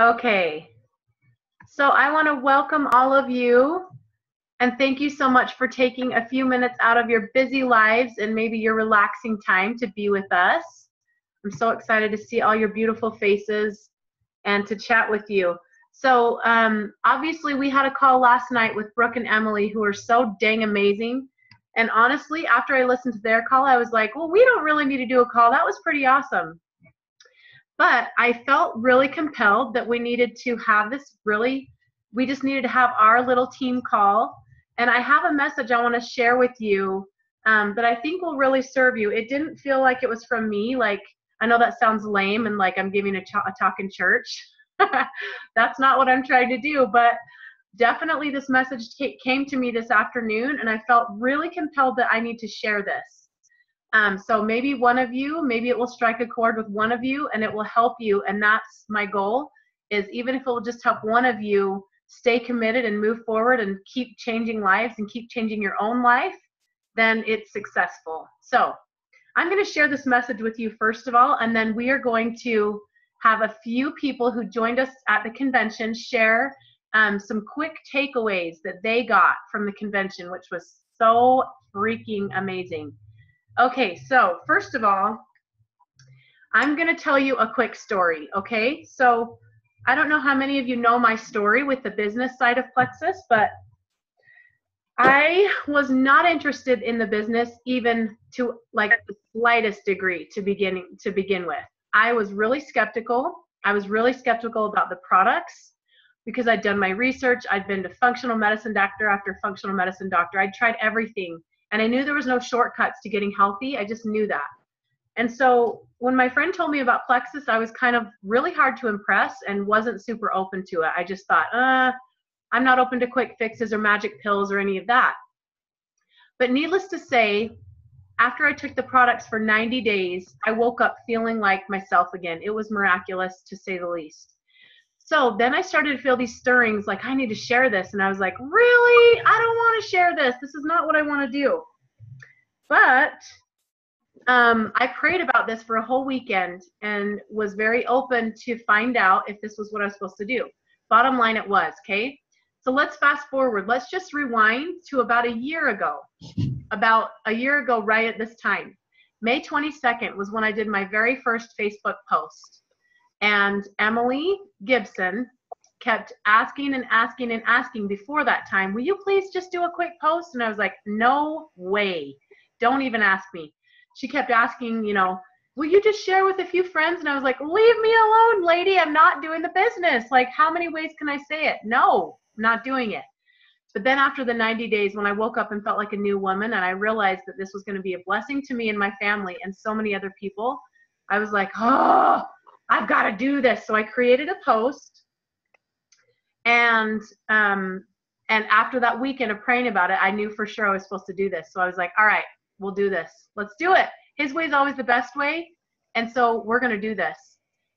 Okay, so I want to welcome all of you and thank you so much for taking a few minutes out of your busy lives and maybe your relaxing time to be with us. I'm so excited to see all your beautiful faces and to chat with you. So obviously we had a call last night with Brooke and Emily, who are so dang amazing. And honestly, after I listened to their call, I was like, well, we don't really need to do a call. That was pretty awesome. But I felt really compelled that we needed to have this we just needed to have our little team call. And I have a message I want to share with you that I think will really serve you. It didn't feel like it was from me. Like, I know that sounds lame and like I'm giving a talk in church. That's not what I'm trying to do. But definitely this message came to me this afternoon, and I felt really compelled that I need to share this. So maybe one of you, maybe it will strike a chord with one of you and it will help you. And that's my goal, is even if it will just help one of you stay committed and move forward and keep changing lives and keep changing your own life, then it's successful. So I'm going to share this message with you first of all, and then we are going to have a few people who joined us at the convention share some quick takeaways that they got from the convention, which was so freaking amazing. Okay, so first of all, I'm going to tell you a quick story, okay? So I don't know how many of you know my story with the business side of Plexus, but I was not interested in the business even to like the slightest degree to begin with. I was really skeptical. I was really skeptical about the products because I'd done my research. I'd been to functional medicine doctor after functional medicine doctor. I'd tried everything. And I knew there was no shortcuts to getting healthy. I just knew that. And so when my friend told me about Plexus, I was kind of really hard to impress and wasn't super open to it. I just thought, I'm not open to quick fixes or magic pills or any of that. But needless to say, after I took the products for 90 days, I woke up feeling like myself again. It was miraculous, to say the least. So then I started to feel these stirrings, like I need to share this. And I was like, really? I don't want to share this. This is not what I want to do. But I prayed about this for a whole weekend and was very open to find out if this was what I was supposed to do. Bottom line, it was, okay? So let's fast forward. Let's just rewind to about a year ago. About a year ago, right at this time. May 22nd was when I did my very first Facebook post. And Emily Gibson kept asking and asking and asking before that time, will you please just do a quick post? And I was like, no way. Don't even ask me. She kept asking, you know, will you just share with a few friends? And I was like, leave me alone, lady. I'm not doing the business. Like, how many ways can I say it? No, I'm not doing it. But then after the 90 days, when I woke up and felt like a new woman and I realized that this was going to be a blessing to me and my family and so many other people, I was like, oh, I've got to do this. So I created a post, and after that weekend of praying about it, I knew for sure I was supposed to do this. So I was like, all right, we'll do this. Let's do it. His way is always the best way. And so we're going to do this.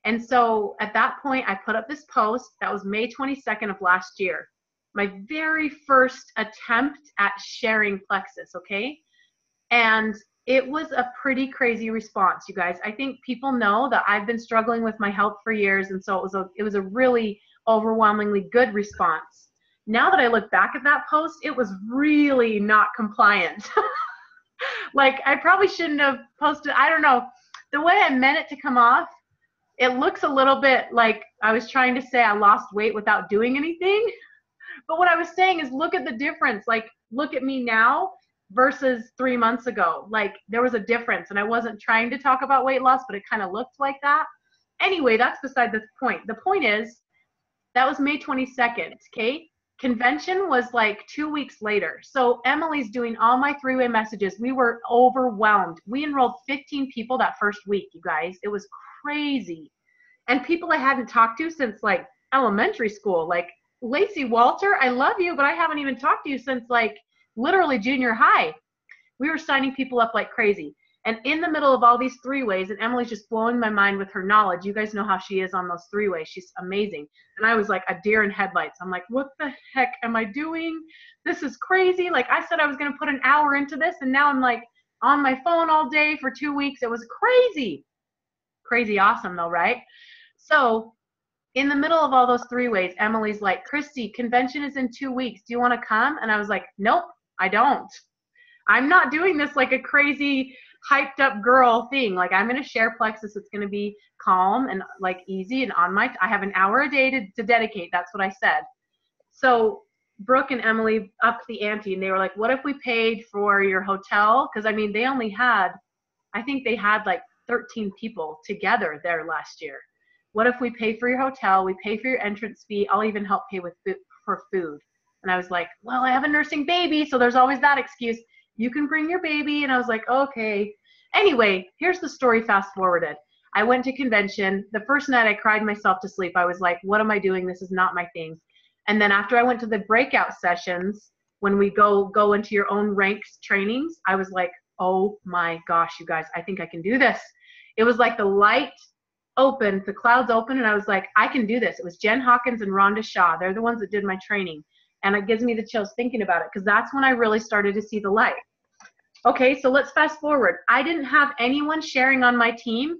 And so at that point, I put up this post. That was May 22nd of last year. My very first attempt at sharing Plexus, okay? And it was a pretty crazy response, you guys. I think people know that I've been struggling with my health for years, and so it was a really overwhelmingly good response. Now that I look back at that post, it was really not compliant. Like, I probably shouldn't have posted, I don't know, the way I meant it to come off, it looks a little bit like I was trying to say I lost weight without doing anything. But what I was saying is, look at the difference. Like, look at me now versus 3 months ago. Like, there was a difference, and I wasn't trying to talk about weight loss, but it kind of looked like that. Anyway, that's beside the point. The point is, that was May 22nd, okay? Convention was like 2 weeks later. So Emily's doing all my three-way messages. We were overwhelmed. We enrolled 15 people that first week, you guys. It was crazy. And people I hadn't talked to since like elementary school, like Lacey Walter, I love you, but I haven't even talked to you since like literally junior high. We were signing people up like crazy. And in the middle of all these three-ways, and Emily's just blowing my mind with her knowledge. You guys know how she is on those three-ways. She's amazing. And I was like a deer in headlights. I'm like, what the heck am I doing? This is crazy. Like, I said I was going to put an hour into this, and now I'm like on my phone all day for 2 weeks. It was crazy. Crazy awesome though, right? So In the middle of all those 3 ways, Emily's like, Christy, convention is in 2 weeks. Do you want to come? And I was like, nope, I don't. I'm not doing this like a crazy hyped up girl thing. Like, I'm going to share Plexus. It's going to be calm and like easy and I have an hour a day to dedicate. That's what I said. So Brooke and Emily upped the ante and they were like, what if we paid for your hotel? Because I mean, I think they had like 13 people together there last year. What if we pay for your hotel? We pay for your entrance fee. I'll even help pay for food. And I was like, well, I have a nursing baby, so there's always that excuse. You can bring your baby. And I was like, okay. Anyway, here's the story fast forwarded. I went to convention. The first night I cried myself to sleep. I was like, what am I doing? This is not my thing. And then after I went to the breakout sessions, when we go into your own ranks trainings, I was like, oh my gosh, you guys, I think I can do this. It was like the light opened, the clouds opened, and I was like, I can do this. It was Jen Hawkins and Rhonda Shaw. They're the ones that did my training. And it gives me the chills thinking about it because that's when I really started to see the light. Okay, so let's fast forward. I didn't have anyone sharing on my team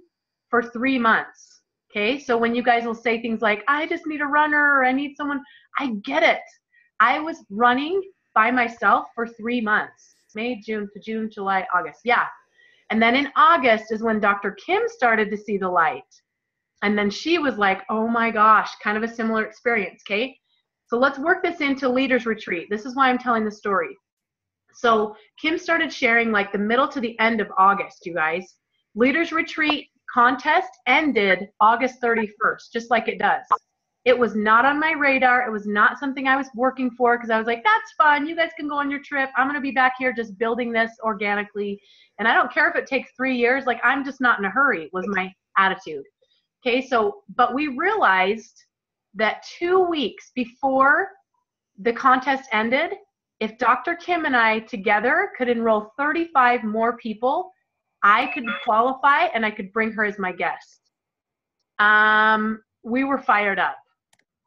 for 3 months. Okay, so when you guys will say things like, I just need a runner or I need someone, I get it. I was running by myself for 3 months. May, June, July, August. Yeah. And then in August is when Dr. Kim started to see the light. And then she was like, oh my gosh, kind of a similar experience, okay? So let's work this into Leaders Retreat. This is why I'm telling the story. So Kim started sharing like the middle to the end of August, you guys. Leaders Retreat contest ended August 31st, just like it does. It was not on my radar. It was not something I was working for because I was like, that's fun. You guys can go on your trip. I'm going to be back here just building this organically. And I don't care if it takes 3 years. Like, I'm just not in a hurry was my attitude. Okay, so, but we realized that 2 weeks before the contest ended, if Dr. Kim and I together could enroll 35 more people, I could qualify and I could bring her as my guest. We were fired up.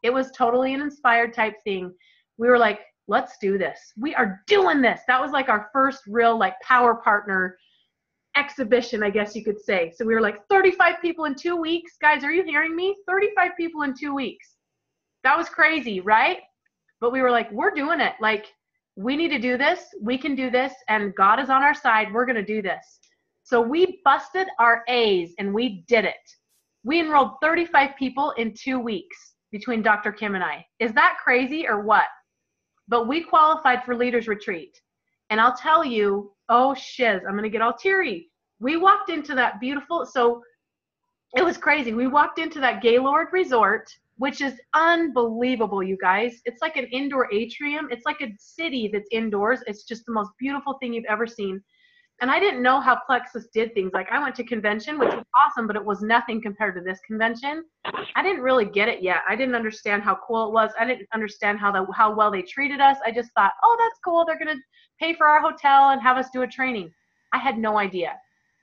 It was totally an inspired type thing. We were like, let's do this. We are doing this. That was like our first real like power partner exhibition, I guess you could say. So we were like 35 people in 2 weeks. Guys, are you hearing me? 35 people in 2 weeks. That was crazy, right? But we were like, we're doing it. Like, we need to do this. We can do this. And God is on our side. We're going to do this. So we busted our A's and we did it. We enrolled 35 people in 2 weeks between Dr. Kim and I. Is that crazy or what? But we qualified for Leaders Retreat. And I'll tell you, oh shiz, I'm going to get all teary. We walked into that beautiful, so it was crazy. We walked into that Gaylord Resort, which is unbelievable, you guys. It's like an indoor atrium. It's like a city that's indoors. It's just the most beautiful thing you've ever seen. And I didn't know how Plexus did things. Like, I went to convention, which was awesome, but it was nothing compared to this convention. I didn't really get it yet. I didn't understand how cool it was. I didn't understand how well they treated us. I just thought, oh, that's cool. They're going to pay for our hotel and have us do a training. I had no idea.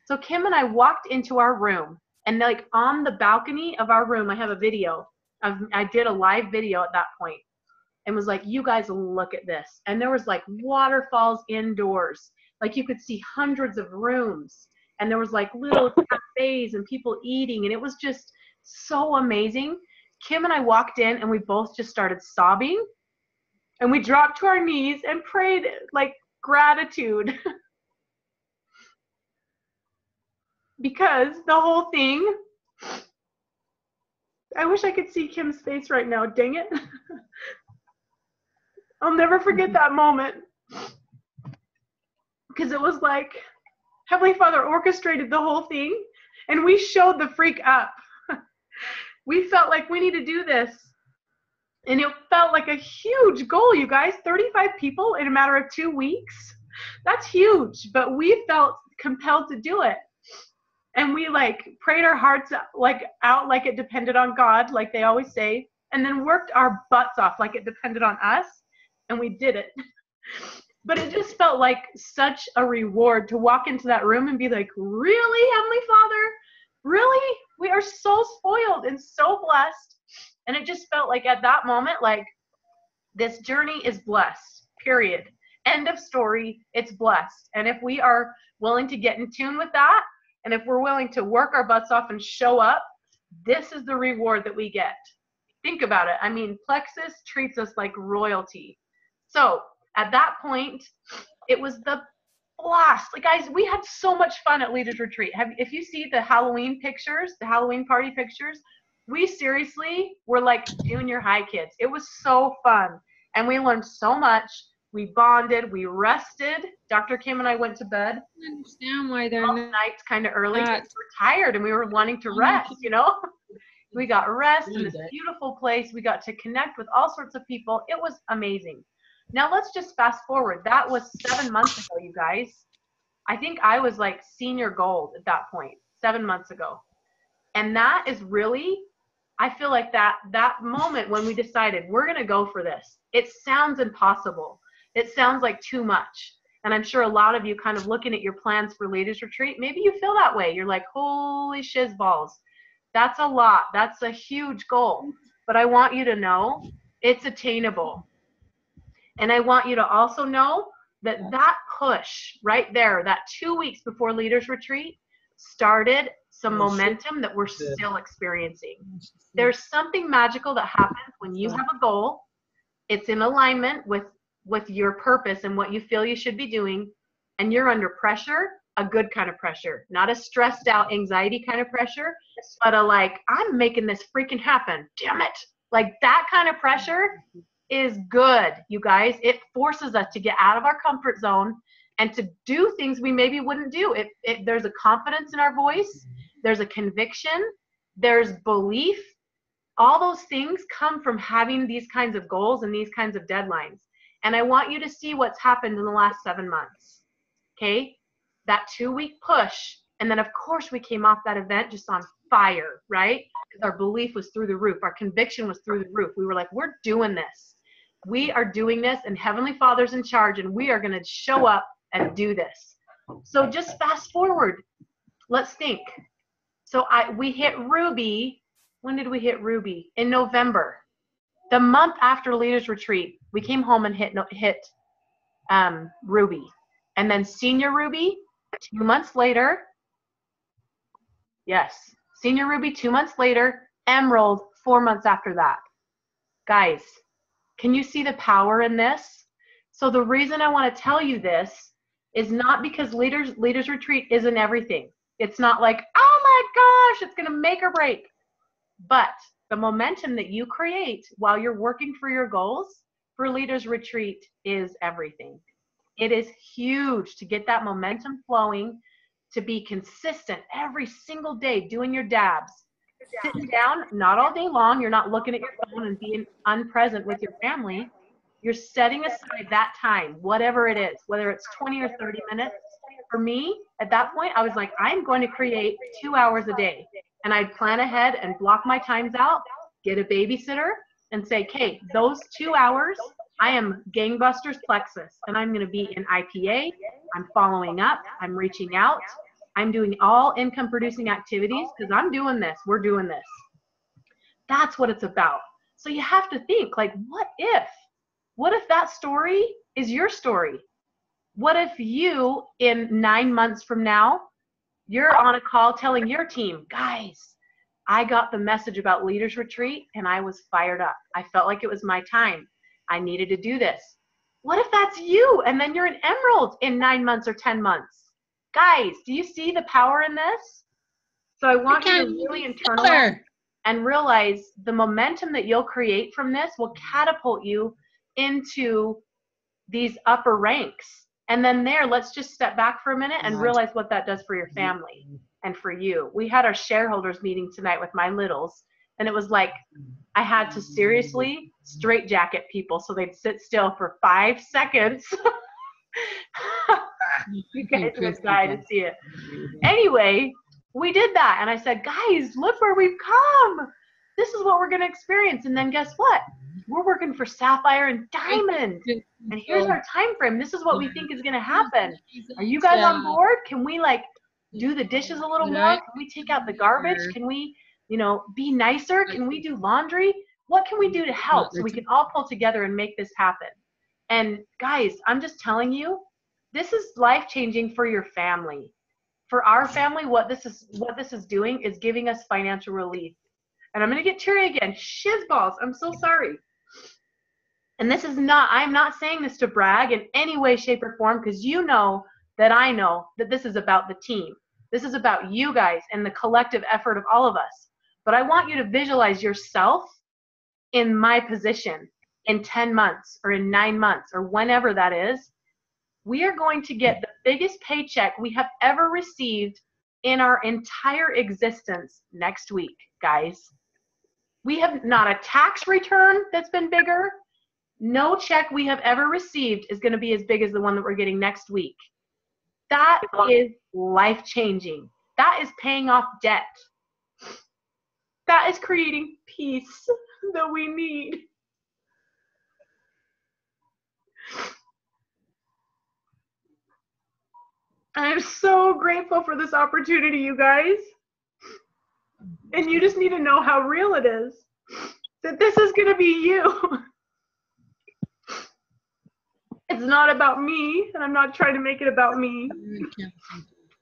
So Kim and I walked into our room, and like on the balcony of our room, I have a video. I did a live video at that point and was like, you guys look at this. And there was like waterfalls indoors. Like, you could see hundreds of rooms, and there was like little cafes and people eating, and it was just so amazing. Kim and I walked in and we both just started sobbing, and we dropped to our knees and prayed like gratitude because the whole thing, I wish I could see Kim's face right now, dang it. I'll never forget that moment. Because it was like Heavenly Father orchestrated the whole thing, and we showed the freak up. We felt like we need to do this. And it felt like a huge goal, you guys. 35 people in a matter of 2 weeks. That's huge. But we felt compelled to do it. And we like prayed our hearts out like it depended on God, like they always say, and then worked our butts off like it depended on us. And we did it. But it just felt like such a reward to walk into that room and be like, really, Heavenly Father? Really? We are so spoiled and so blessed. And it just felt like at that moment, like, this journey is blessed, period. End of story. It's blessed. And if we are willing to get in tune with that, and if we're willing to work our butts off and show up, this is the reward that we get. think about it. I mean, Plexus treats us like royalty. So at that point, it was the blast. Like, guys, we had so much fun at Leaders Retreat. If you see the Halloween pictures, the Halloween party pictures, we seriously were like junior high kids. It was so fun. And we learned so much. We bonded, we rested. Dr. Kim and I went to bed. I understand why they're All nights kind of early because we were tired and we were wanting to rest, you know? We got rest in this beautiful place. We got to connect with all sorts of people. It was amazing. Now let's just fast forward. That was 7 months ago, you guys. I think I was like senior gold at that point, 7 months ago. And that is really, I feel like that moment when we decided we're going to go for this, it sounds impossible. It sounds like too much. And I'm sure a lot of you kind of looking at your plans for Leaders Retreat, maybe you feel that way. You're like, holy shiz balls. That's a lot. That's a huge goal. But I want you to know it's attainable. And I want you to also know that that push right there, that 2 weeks before Leaders Retreat, started some momentum that we're still experiencing. There's something magical that happens when you have a goal. It's in alignment with your purpose and what you feel you should be doing, and you're under pressure, a good kind of pressure, not a stressed out anxiety kind of pressure, but a like, I'm making this freaking happen, damn it. Like that kind of pressure is good, you guys. It forces us to get out of our comfort zone and to do things we maybe wouldn't do. There's a confidence in our voice, there's a conviction, there's belief. All those things come from having these kinds of goals and these kinds of deadlines. And I want you to see what's happened in the last 7 months, okay? That 2 week push. And then, of course, we came off that event just on fire, right? Because our belief was through the roof. Our conviction was through the roof. We were like, we're doing this. We are doing this, and Heavenly Father's in charge, and we are going to show up and do this. So just fast forward. Let's think. So we hit Ruby. When did we hit Ruby? In November. The month after Leaders Retreat, we came home and hit Ruby. And then Senior Ruby, 2 months later. Yes, Senior Ruby 2 months later. Emerald 4 months after that. Guys, can you see the power in this? So the reason I want to tell you this is not because Leaders Retreat isn't everything. It's not like, oh my gosh, it's going to make or break. But the momentum that you create while you're working for your goals for Leaders Retreat is everything. It is huge to get that momentum flowing, to be consistent every single day doing your dabs. Sitting down, not all day long. You're not looking at your phone and being unpresent with your family. You're setting aside that time, whatever it is, whether it's 20 or 30 minutes. For me, at that point, I was like, I'm going to create 2 hours a day. And I'd plan ahead and block my times out, get a babysitter, and say, okay, those 2 hours, I am gangbusters Plexus, and I'm going to be in IPA, I'm following up, I'm reaching out, I'm doing all income producing activities because I'm doing this, we're doing this. That's what it's about. So you have to think, like, what if that story is your story? What if you, in 9 months from now, you're on a call telling your team, guys, I got the message about Leaders Retreat and I was fired up. I felt like it was my time. I needed to do this. What if that's you? And then you're an Emerald in 9 months or 10 months. Guys, do you see the power in this? So I want you to really internalize and realize the momentum that you'll create from this will catapult you into these upper ranks. And then let's just step back for a minute and realize what that does for your family and for you. We had our shareholders meeting tonight with my littles, and it was like I had to seriously straitjacket people so they'd sit still for 5 seconds. You guys would die to see it. Anyway, we did that, and I said, guys, look where we've come. This is what we're going to experience. And then guess what? We're working for Sapphire and Diamond. And here's our time frame. This is what we think is going to happen. Are you guys on board? Can we like do the dishes a little more? Can we take out the garbage? Can we, be nicer? Can we do laundry? What can we do to help so we can all pull together and make this happen? And guys, I'm just telling you, this is life-changing for your family. For our family, what this is doing is giving us financial relief. and I'm going to get teary again. Shizballs. I'm so sorry. And this is not, I'm not saying this to brag in any way, shape, or form, because you know that I know that this is about the team. This is about you guys and the collective effort of all of us. But I want you to visualize yourself in my position in 10 months or in 9 months or whenever that is. We are going to get the biggest paycheck we have ever received in our entire existence next week, guys. We have not a tax return that's been bigger. No check we have ever received is going to be as big as the one that we're getting next week. That is life-changing. That is paying off debt. That is creating peace that we need. I'm so grateful for this opportunity, you guys. And you just need to know how real it is. That this is going to be you. It's not about me, and I'm not trying to make it about me.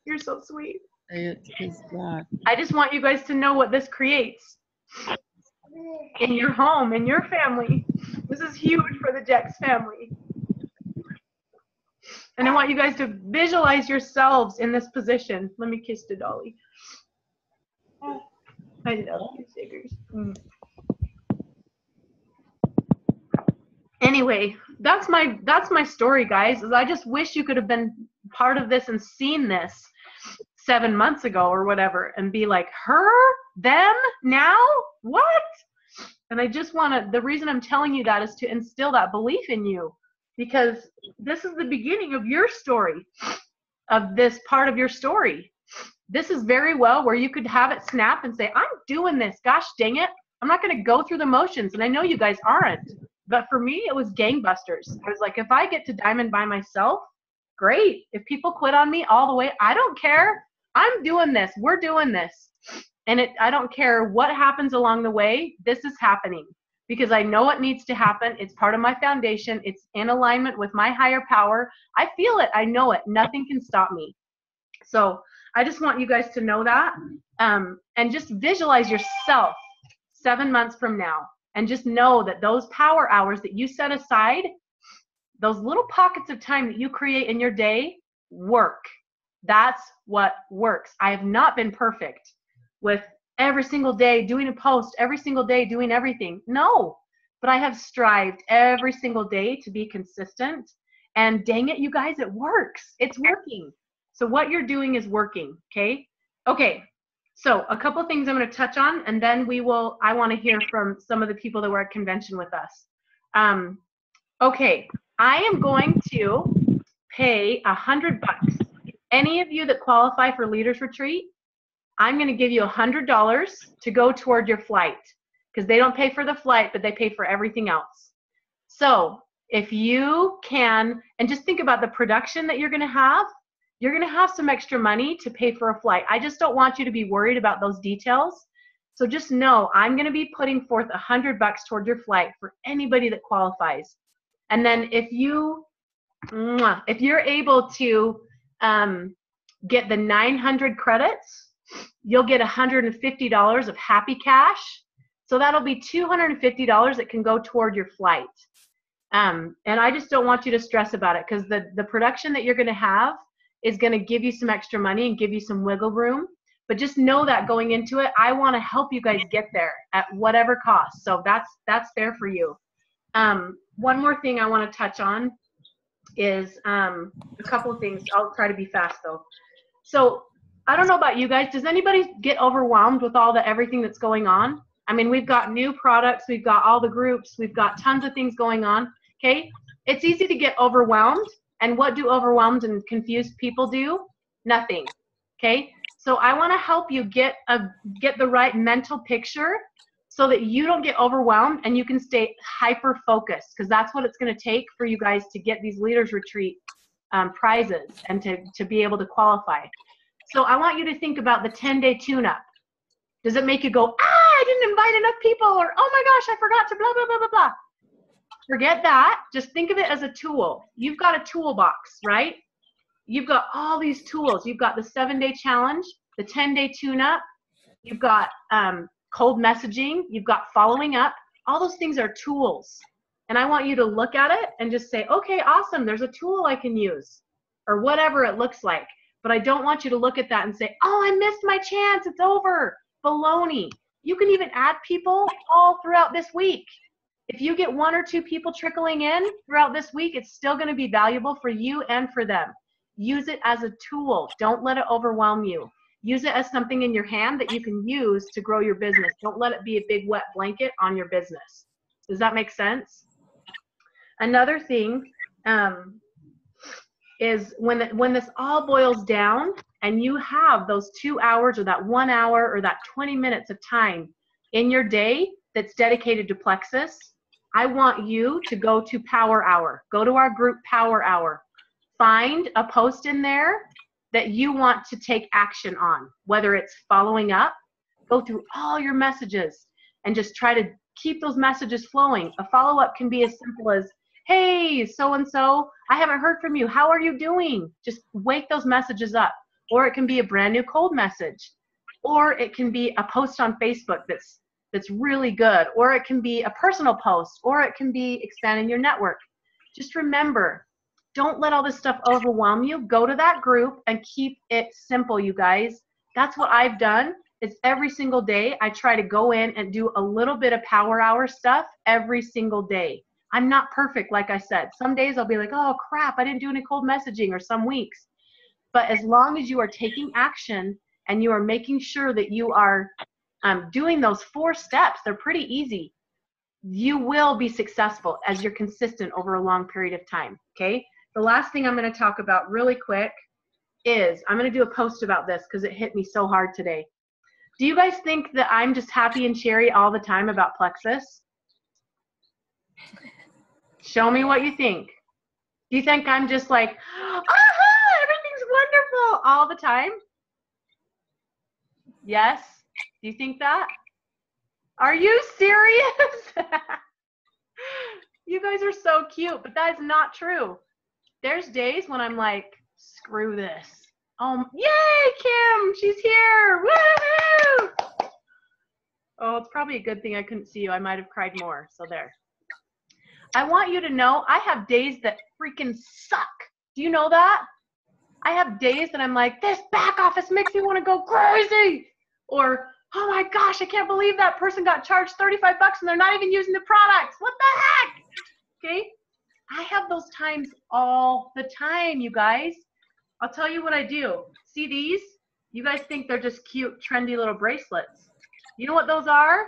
You're so sweet. I just want you guys to know what this creates in your home, in your family. This is huge for the Jex family. And I want you guys to visualize yourselves in this position. Let me kiss the dolly. I love you, Siggers. Anyway, that's my story, guys. Is I just wish you could have been part of this and seen this 7 months ago or whatever and be like, her? Them? Now? What? And I just want to, the reason I'm telling you that is to instill that belief in you, because this is the beginning of your story, of this part of your story. This is very well where you could have it snap and say, I'm doing this. Gosh dang it. I'm not going to go through the motions. And I know you guys aren't. But for me, it was gangbusters. I was like, if I get to Diamond by myself, great. If people quit on me all the way, I don't care. I'm doing this. We're doing this. And I don't care what happens along the way. This is happening because I know it needs to happen. It's part of my foundation. It's in alignment with my higher power. I feel it. I know it. Nothing can stop me. So I just want you guys to know that, and just visualize yourself 7 months from now. And just know that those power hours that you set aside, those little pockets of time that you create in your day, work. That's what works. I have not been perfect with every single day doing a post, every single day doing everything. No, but I have strived every single day to be consistent. And dang it, you guys, it works. It's working. So what you're doing is working, okay? Okay. So a couple things I'm going to touch on, and then I want to hear from some of the people that were at convention with us. Okay, I am going to pay $100. Any of you that qualify for Leaders Retreat, I'm going to give you $100 to go toward your flight, because they don't pay for the flight, but they pay for everything else. So if you can, and just think about the production that you're going to have some extra money to pay for a flight. I just don't want you to be worried about those details. So just know I'm going to be putting forth $100 toward your flight for anybody that qualifies. And then if you're able to get the 900 credits, you'll get $150 of happy cash. So that'll be $250 that can go toward your flight. And I just don't want you to stress about it, because the production that you're going to have is going to give you some extra money and give you some wiggle room. But just know that going into it, I want to help you guys get there at whatever cost. So that's there for you. One more thing I want to touch on is a couple of things. I'll try to be fast though. So I don't know about you guys. Does anybody get overwhelmed with everything that's going on? I mean, we've got new products. We've got all the groups. We've got tons of things going on. Okay. It's easy to get overwhelmed. And what do overwhelmed and confused people do? Nothing. Okay? So I want to help you get the right mental picture so that you don't get overwhelmed and you can stay hyper focused, because that's what it's going to take for you guys to get these Leaders Retreat prizes and to be able to qualify. So I want you to think about the 10-day tune-up. Does it make you go, I didn't invite enough people, or oh my gosh, I forgot to blah, blah, blah, blah, blah. Forget that. Just think of it as a tool. You've got a toolbox, right? You've got all these tools. You've got the 7-day challenge, the 10-day tune-up. You've got cold messaging, you've got following up. All those things are tools. And I want you to look at it and just say, okay, awesome, there's a tool I can use, or whatever it looks like. But I don't want you to look at that and say, oh, I missed my chance, it's over. Baloney. You can even add people all throughout this week. If you get 1 or 2 people trickling in throughout this week, it's still going to be valuable for you and for them. Use it as a tool. Don't let it overwhelm you. Use it as something in your hand that you can use to grow your business. Don't let it be a big wet blanket on your business. Does that make sense? Another thing is when this all boils down and you have those 2 hours or that 1 hour or that 20 minutes of time in your day that's dedicated to Plexus, I want you to go to Power Hour. Go to our group Power Hour. Find a post in there that you want to take action on, whether it's following up. Go through all your messages and just try to keep those messages flowing. A follow-up can be as simple as, hey, so-and-so, I haven't heard from you. How are you doing? Just wake those messages up. Or it can be a brand new cold message. Or it can be a post on Facebook that's really good. Or it can be a personal post. Or it can be expanding your network. Just remember, don't let all this stuff overwhelm you. Go to that group and keep it simple, you guys. That's what I've done. It's every single day I try to go in and do a little bit of Power Hour stuff every single day. I'm not perfect, like I said. Some days I'll be like, oh crap, I didn't do any cold messaging, or some weeks. But as long as you are taking action and you are making sure that you are doing those 4 steps, they're pretty easy. You will be successful as you're consistent over a long period of time, okay? The last thing I'm going to talk about really quick is, I'm going to do a post about this because it hit me so hard today. Do you guys think that I'm just happy and cherry all the time about Plexus? Show me what you think. Do you think I'm just like, aha, everything's wonderful all the time? Yes? Do you think that? Are you serious? You guys are so cute, but that is not true. There's days when I'm like, screw this. Yay, Kim, she's here. Woohoo! Oh, it's probably a good thing I couldn't see you. I might have cried more, so there. I want you to know I have days that freaking suck. Do you know that? I have days that I'm like, this back office makes me want to go crazy. Or, oh my gosh, I can't believe that person got charged 35 bucks and they're not even using the products. What the heck? Okay? I have those times all the time, you guys. I'll tell you what I do. See these? You guys think they're just cute, trendy little bracelets. You know what those are?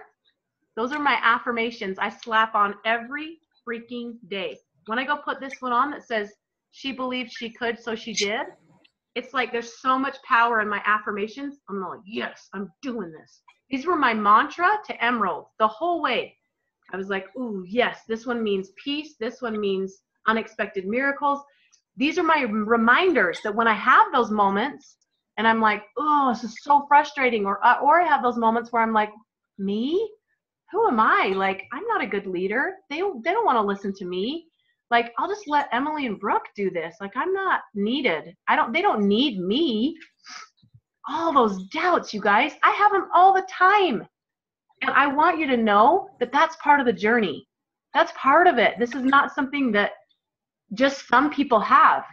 Those are my affirmations I slap on every freaking day. When I go put this one on that says, she believed she could, so she did, it's like there's so much power in my affirmations. I'm like, yes, I'm doing this. These were my mantra to Emerald the whole way. I was like, ooh, yes, this one means peace. This one means unexpected miracles. These are my reminders that when I have those moments and I'm like, oh, this is so frustrating, or I have those moments where I'm like, me? Who am I? Like, I'm not a good leader. They don't want to listen to me. Like, I'll just let Emily and Brooke do this. Like, I'm not needed. They don't need me. All those doubts, you guys, I have them all the time. And I want you to know that that's part of the journey. That's part of it. This is not something that just some people have.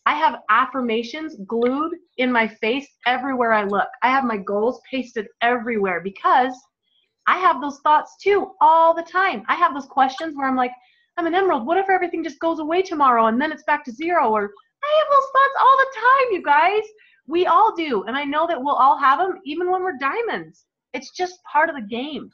I have affirmations glued in my face everywhere I look. I have my goals pasted everywhere because I have those thoughts too all the time. I have those questions where I'm like, I'm an Emerald. What if everything just goes away tomorrow and then it's back to zero? Or I have those thoughts all the time, you guys. We all do. And I know that we'll all have them even when we're diamonds. It's just part of the game.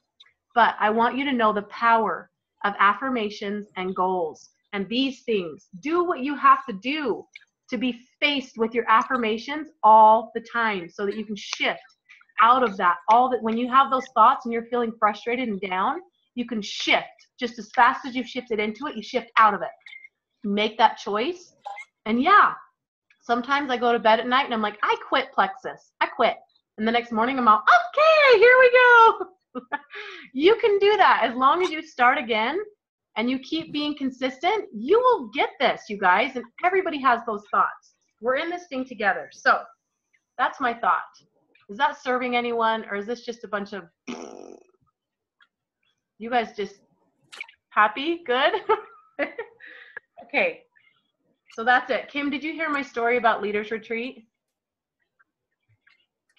But I want you to know the power of affirmations and goals. And these things, do what you have to do to be faced with your affirmations all the time so that you can shift out of that. When you have those thoughts and you're feeling frustrated and down, you can shift just as fast as you've shifted into it, you shift out of it. Make that choice. And yeah, sometimes I go to bed at night and I'm like, I quit Plexus. I quit. And the next morning I'm all, okay, here we go. You can do that as long as you start again and you keep being consistent. You will get this, you guys, and everybody has those thoughts. We're in this thing together. So that's my thought. Is that serving anyone, or is this just a bunch of You guys just happy? Good? Okay. So that's it. Kim, did you hear my story about Leaders Retreat?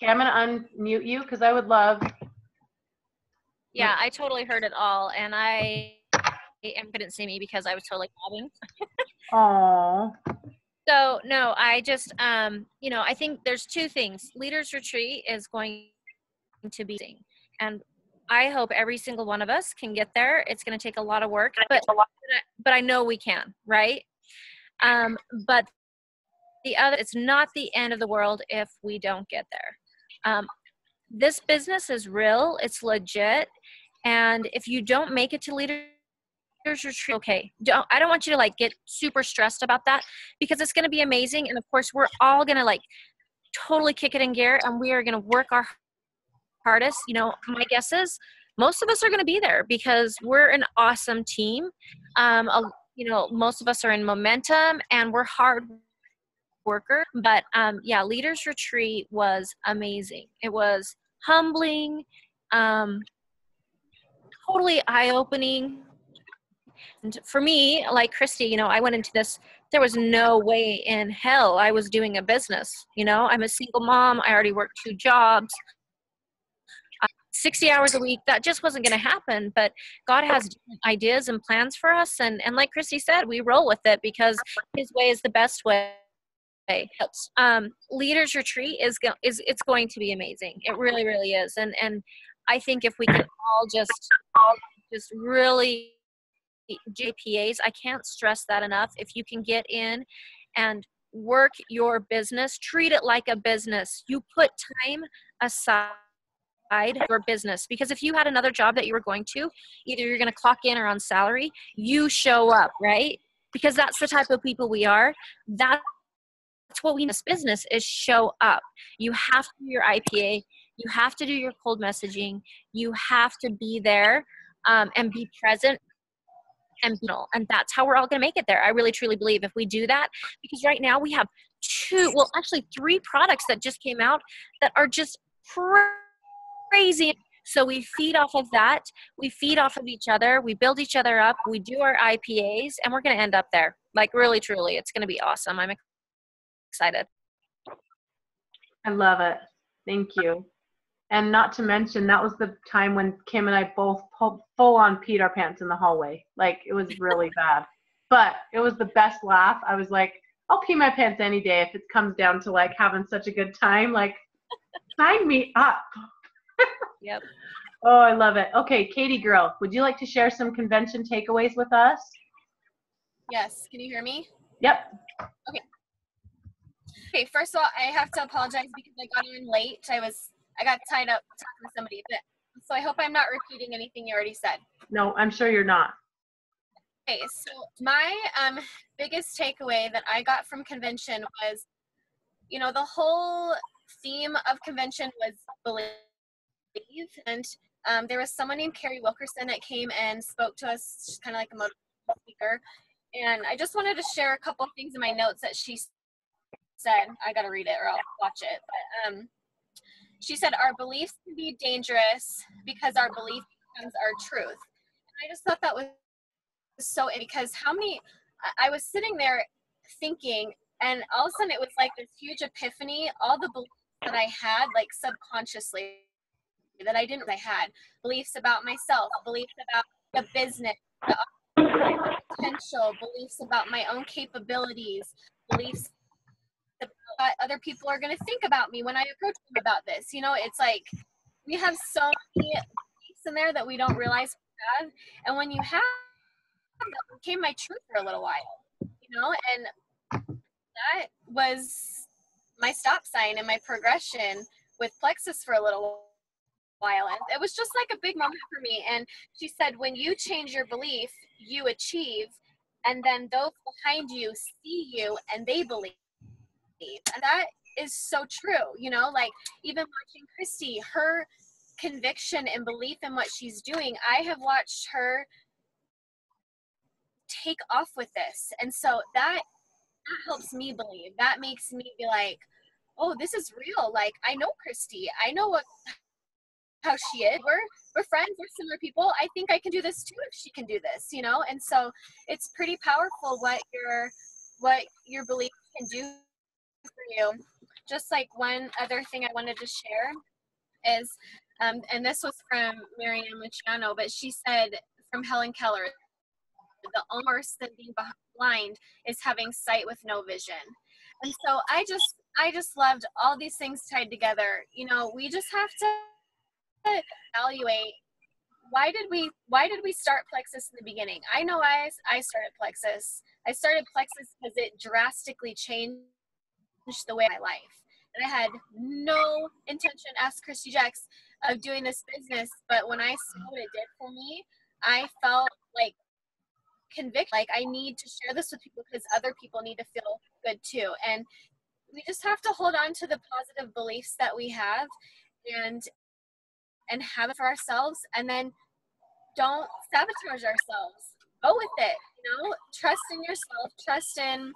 Okay, I'm going to unmute you because I would love. Yeah, I totally heard it all, and I couldn't see me because I was totally bobbing. Oh. So no, I just I think there's two things. Leaders Retreat is going to be, and I hope every single one of us can get there. It's going to take a lot of work, but I know we can, right? But the other, it's not the end of the world if we don't get there. This business is real, it's legit, and if you don't make it to Leaders Retreat, okay, I don't want you to like get super stressed about that, because it's going to be amazing, and of course we're all going to like totally kick it in gear, and we are going to work our hardest. My guess is most of us are going to be there because we're an awesome team. Most of us are in momentum and we're hard worker. But yeah, Leaders Retreat was amazing. It was humbling, totally eye-opening. And for me, like Christy, I went into this, there was no way in hell I was doing a business. I'm a single mom. I already worked 2 jobs. 60 hours a week, that just wasn't going to happen. But God has ideas and plans for us. And like Christy said, we roll with it because his way is the best way. Leaders Retreat it's going to be amazing. It really, really is. And I think if we can all just really JPAs, I can't stress that enough. If you can get in and work your business, treat it like a business. You put time aside your business, because if you had another job that you were going to, either you're going to clock in or on salary, you show up, right? Because that's the type of people we are. That's what we in this business is show up. You have to do your IPA, you have to do your cold messaging, you have to be there and be present, and that's how we're all going to make it there. I really truly believe if we do that, because right now we have 3 products that just came out that are just crazy. So we feed off of that. We feed off of each other. We build each other up. We do our IPAs, and we're going to end up there. Like, really, truly, it's going to be awesome. I'm excited. I love it. Thank you. And not to mention, that was the time when Kim and I both full on peed our pants in the hallway. Like, it was really bad. But it was the best laugh. I was like, I'll pee my pants any day if it comes down to like having such a good time. Like, sign me up. Yep. Oh, I love it. Okay, Katie girl, would you like to share some convention takeaways with us? Yes. Can you hear me? Yep. Okay, first of all, I have to apologize because I got in late. I got tied up talking to somebody, so I hope I'm not repeating anything you already said. No, I'm sure you're not. Okay, so my biggest takeaway that I got from convention was, the whole theme of convention was believe. And there was someone named Carrie Wilkerson that came and spoke to us. She's kind of like a motivational speaker. And I just wanted to share a couple of things in my notes that she said. I got to read it or I'll watch it. But she said, our beliefs can be dangerous because our belief becomes our truth. And I just thought that was so, because I was sitting there thinking, and all of a sudden it was like this huge epiphany, all the beliefs that I had, like subconsciously, that I had beliefs about myself, beliefs about the business, the potential, beliefs about my own capabilities, beliefs about what other people are going to think about me when I approach them about this. It's like we have so many beliefs in there that we don't realize we have. And when you have that, became my truth for a little while, and that was my stop sign in my progression with Plexus for a little while. And it was just like a big moment for me. And she said, when you change your belief, you achieve, and then those behind you see you and they believe. And that is so true. Like even watching Christy, her conviction and belief in what she's doing, I have watched her take off with this. And so that helps me believe. That makes me be like, oh, this is real. Like, I know Christy. I know how she is. We're friends, we're similar people. I think I can do this too if she can do this, you know? And so it's pretty powerful what your beliefs can do for you. Just like one other thing I wanted to share is, and this was from Marianne Luciano, but she said from Helen Keller, the only worse than being blind is having sight with no vision. And so I just loved all these things tied together. You know, we just have to evaluate why did we start Plexus in the beginning. I know I started Plexus. I started Plexus because it drastically changed the way of my life. And I had no intention, ask Christy Jax, of doing this business. But when I saw what it did for me, I felt like convict, like I need to share this with people because other people need to feel good too. And we just have to hold on to the positive beliefs that we have and have it for ourselves, and then don't sabotage ourselves. Go with it, you know, trust in yourself, trust in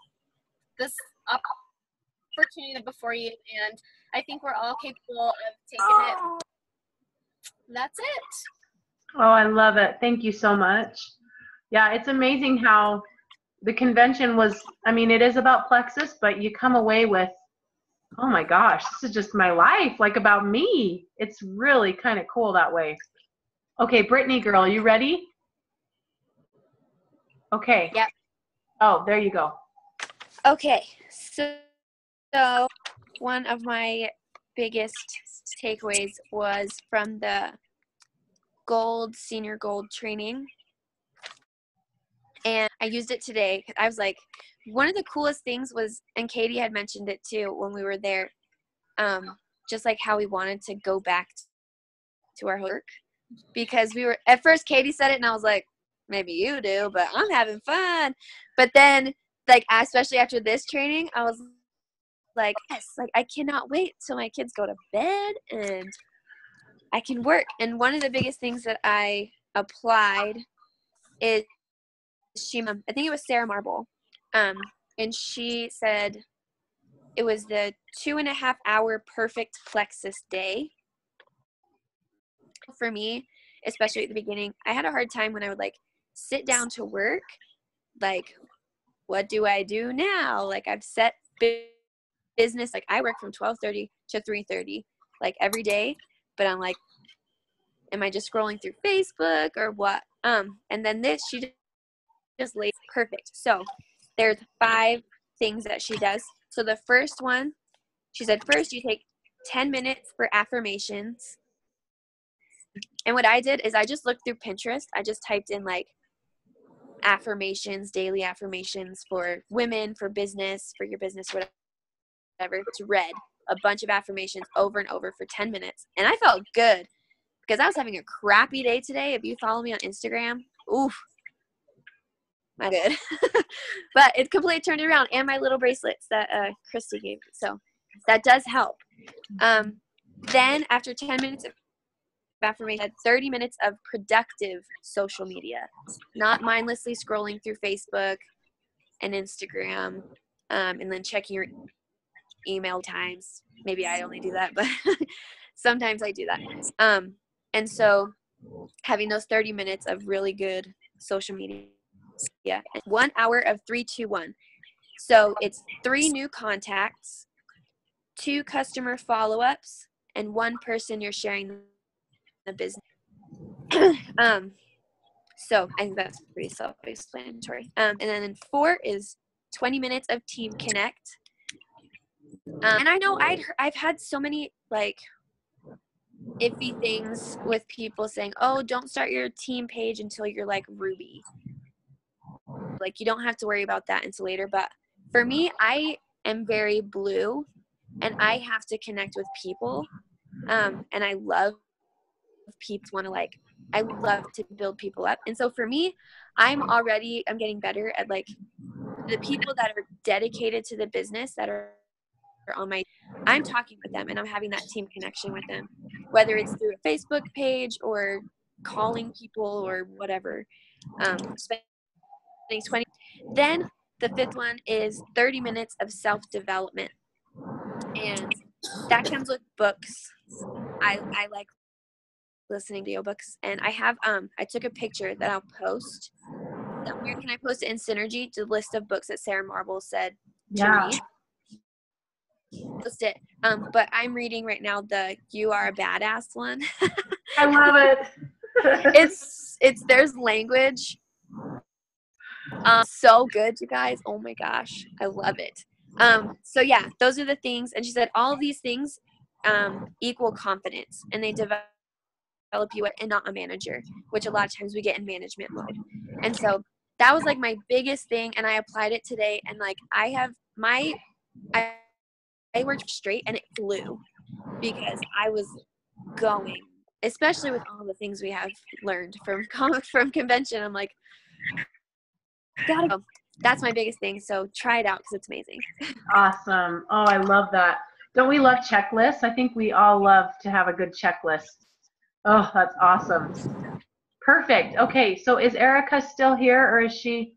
this opportunity before you, and I think we're all capable of taking it. That's it. Oh, I love it. Thank you so much. Yeah, it's amazing how the convention was, I mean, it is about Plexus, but you come away with, oh my gosh, this is just my life, like about me. It's really kind of cool that way. Okay, Brittany girl, you ready? Okay. Yep. Oh, there you go. Okay, so one of my biggest takeaways was from the senior gold training. And I used it today. I was like, one of the coolest things was, and Katie had mentioned it too when we were there, just like how we wanted to go back to our work. Because we were, at first Katie said it and I was like, maybe you do, but I'm having fun. But then, like, especially after this training, I was like, yes, like I cannot wait till my kids go to bed and I can work. And one of the biggest things that I applied is I think it was Sarah Marble, and she said it was the 2.5 hour perfect Plexus day. For me, especially at the beginning, I had a hard time when I would like sit down to work, like, what do I do now? Like, I've set business, like I work from 12:30 to 3:30 like every day, but I'm like, am I just scrolling through Facebook or what? And then this, she just lays perfect. So there's 5 things that she does. So the first one, she said, first you take 10 minutes for affirmations. And what I did is I just looked through Pinterest. I just typed in like affirmations, daily affirmations for women, for business, for your business, whatever. It's read a bunch of affirmations over and over for 10 minutes. And I felt good because I was having a crappy day today. If you follow me on Instagram, oof, not good. But it completely turned it around. And my little bracelets that Christy gave me. So that does help. Then after 10 minutes of affirmation, 30 minutes of productive social media, not mindlessly scrolling through Facebook and Instagram, and then checking your email times. Maybe I only do that, but sometimes I do that. And so having those 30 minutes of really good social media, 1 hour of 3-2-1. So it's 3 new contacts, 2 customer follow-ups, and 1 person you're sharing the business. So I think that's pretty self-explanatory. And then 4 is 20 minutes of Team Connect. And I know I've had so many like iffy things with people saying, oh, don't start your team page until you're like Ruby. Like, you don't have to worry about that until later. But for me, I am very blue and I have to connect with people. And I love people I love to build people up. And so for me, I'm getting better at like the people that are dedicated to the business that are I'm talking with them and I'm having that team connection with them, whether it's through a Facebook page or calling people or whatever. Spending 20. Then the 5th one is 30 minutes of self-development. And that comes with books. I like listening to audiobooks, and I have I took a picture that I'll post. Where can I post it in Synergy? The list of books that Sarah Marble said to read. Post it. But I'm reading right now the You Are a Badass one. I love it. it's there's language. So good, you guys. Oh my gosh, I love it. So yeah, those are the things. And she said all of these things equal confidence, and they develop you and not a manager, which a lot of times we get in management mode. And so that was like my biggest thing, and I applied it today. And like I worked straight, and it flew because I was going, especially with all the things we have learned from convention. I'm like, gotta go. That's my biggest thing. So try it out because it's amazing. Awesome. Oh, I love that. Don't we love checklists? I think we all love to have a good checklist. Oh, that's awesome. Perfect. Okay, so is Erica still here, or is she?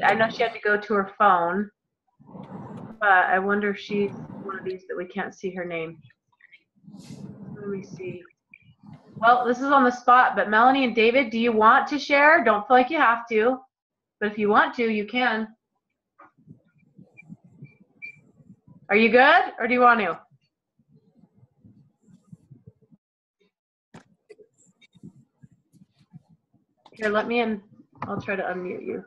I know she had to go to her phone, but I wonder if she's one of these that we can't see her name. Let me see. Well, this is on the spot, but Melanie and David, do you want to share? Don't feel like you have to, but if you want to, you can. Are you good, or do you want to? Here, let me in. I'll try to unmute you.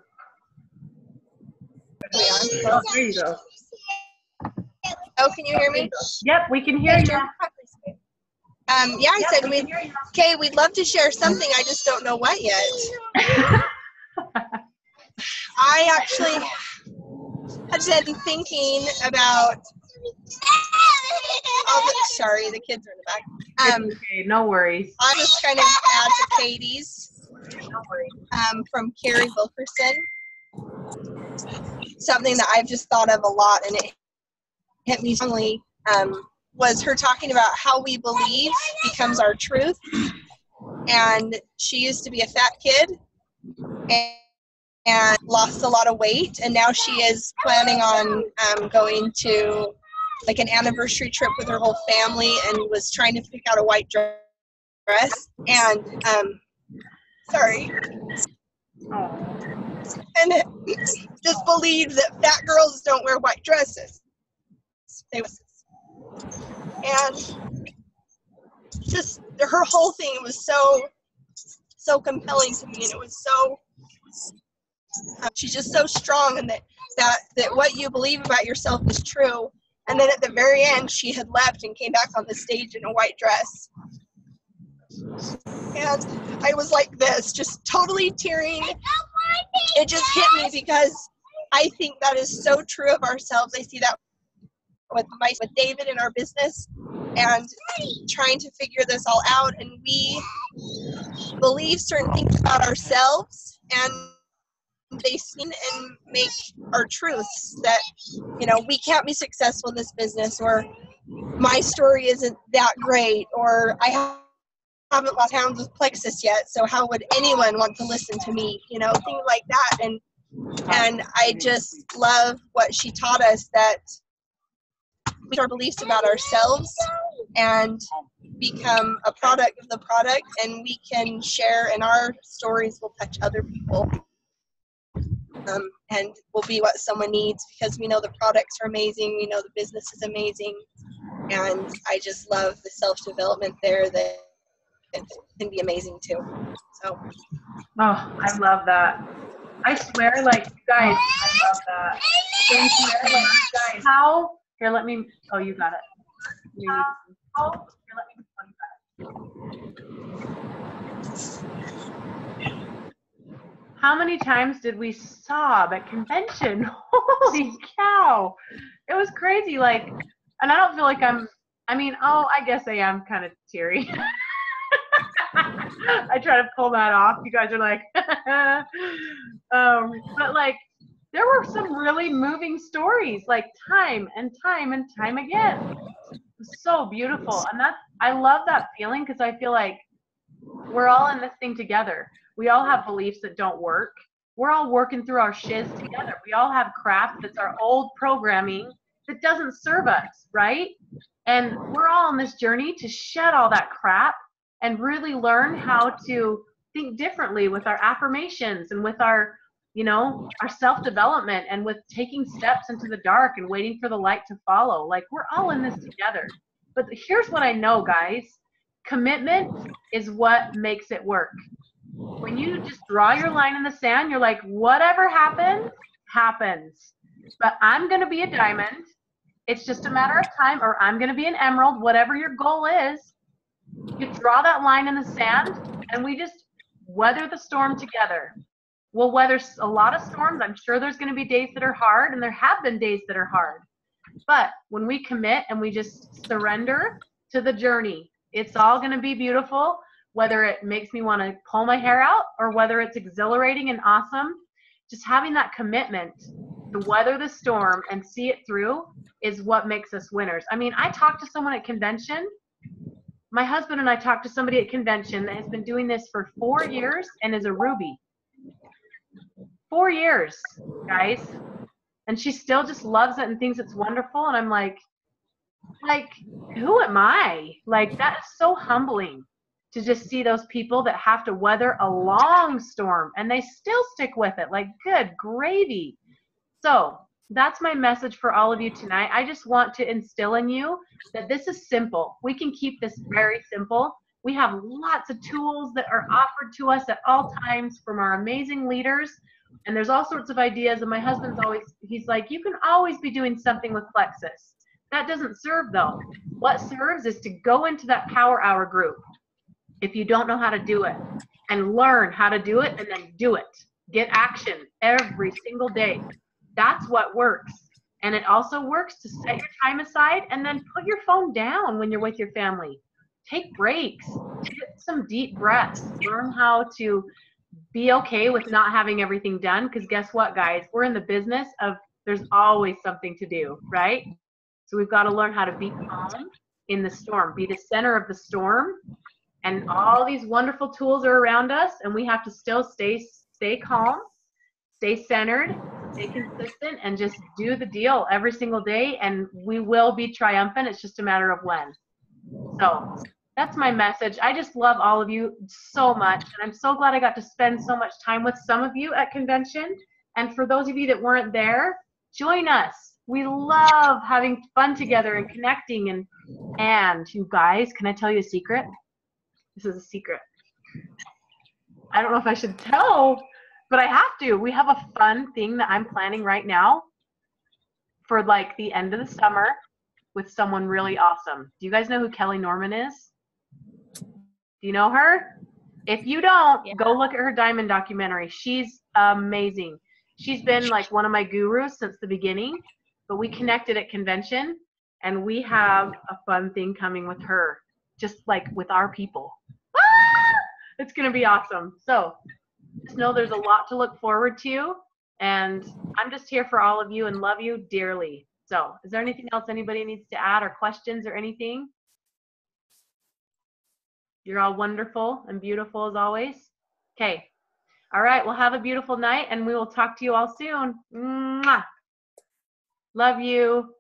Oh, there you go. Oh, can you hear me? Yep, we can hear you. Yeah, I said we'd love to share something. I just don't know what yet. I actually had been thinking about sorry, the kids are in the back. Okay, no worries. I was kind of add to Katie's from Carrie Wilkerson. Something that I've just thought of a lot, and it hit me strongly, was her talking about how we believe becomes our truth. And she used to be a fat kid and lost a lot of weight, and now she is planning on going to like an anniversary trip with her whole family, and was trying to pick out a white dress. And sorry. And just believes that fat girls don't wear white dresses. And just her whole thing was so compelling to me, and it was so she's just so strong, and that what you believe about yourself is true. And then at the very end, she had left and came back on the stage in a white dress. And I was like this, just totally tearing. It just hit me because I think that is so true of ourselves. I see that with David in our business, and trying to figure this all out. And we believe certain things about ourselves, and they seem and make our truths that, we can't be successful in this business, or my story isn't that great, or I haven't lost pounds with Plexus yet, so how would anyone want to listen to me? Things like that. And I just love what she taught us, that we our beliefs about ourselves and become a product of the product, and we can share, and our stories will touch other people. And will be what someone needs, because we know the products are amazing, we know the business is amazing, and I just love the self-development there that can be amazing too. So. Oh, I love that. I swear, like, you guys, I love that. Thank you so much, guys. How? Here, let me. Oh, you got it. Here, let me. How many times did we sob at convention? Holy cow. It was crazy. Like, and I don't feel like I guess I am kind of teary. I try to pull that off. You guys are like, but like, there were some really moving stories, like time and time and time again. It was so beautiful. And I love that feeling, because I feel like we're all in this thing together. We all have beliefs that don't work. We're all working through our shiz together. We all have crap that's our old programming that doesn't serve us, right? And we're all on this journey to shed all that crap and really learn how to think differently with our affirmations and with our, you know, our self-development and with taking steps into the dark and waiting for the light to follow. Like, we're all in this together. But here's what I know, guys. Commitment is what makes it work. When you just draw your line in the sand, you're like, whatever happens, happens. But I'm going to be a diamond. It's just a matter of time, or I'm going to be an emerald, whatever your goal is. You draw that line in the sand, and we just weather the storm together. We'll weather a lot of storms. I'm sure there's going to be days that are hard, and there have been days that are hard. But when we commit and we just surrender to the journey, it's all going to be beautiful, whether it makes me want to pull my hair out or whether it's exhilarating and awesome. Just having that commitment to weather the storm and see it through is what makes us winners. I mean, I talked to someone at convention. My husband and I talked to somebody at convention that has been doing this for 4 years and is a Ruby. 4 years, guys. And she still just loves it and thinks it's wonderful. And I'm like, who am I? Like, that is so humbling to just see those people that have to weather a long storm and they still stick with it. Like, good gravy. So that's my message for all of you tonight. I just want to instill in you that this is simple. We can keep this very simple. We have lots of tools that are offered to us at all times from our amazing leaders. And there's all sorts of ideas. And my husband's always, he's like, you can always be doing something with Plexus. That doesn't serve though. What serves is to go into that power hour group if you don't know how to do it and learn how to do it and then do it. Get action every single day. That's what works. And it also works to set your time aside and then put your phone down when you're with your family. Take breaks. Get some deep breaths. Learn how to be okay with not having everything done, because guess what, guys? We're in the business of there's always something to do, right? So we've got to learn how to be calm in the storm, be the center of the storm, and all these wonderful tools are around us, and we have to still stay calm, stay centered, stay consistent, and just do the deal every single day, and we will be triumphant. It's just a matter of when. So that's my message. I just love all of you so much, and I'm so glad I got to spend so much time with some of you at convention. And for those of you that weren't there, join us. We love having fun together and connecting. And you guys, can I tell you a secret? This is a secret. I don't know if I should tell, but I have to. We have a fun thing that I'm planning right now for like the end of the summer with someone really awesome. Do you guys know who Kelly Norman is? Do you know her? If you don't, go look at her Diamond documentary. She's amazing. She's been like one of my gurus since the beginning, but we connected at convention, and we have a fun thing coming with her, just like with our people. It's going to be awesome. So just know there's a lot to look forward to, and I'm just here for all of you and love you dearly. So is there anything else anybody needs to add or questions or anything? You're all wonderful and beautiful as always. Okay. All right. Well, have a beautiful night, and we will talk to you all soon. Mwah. Love you.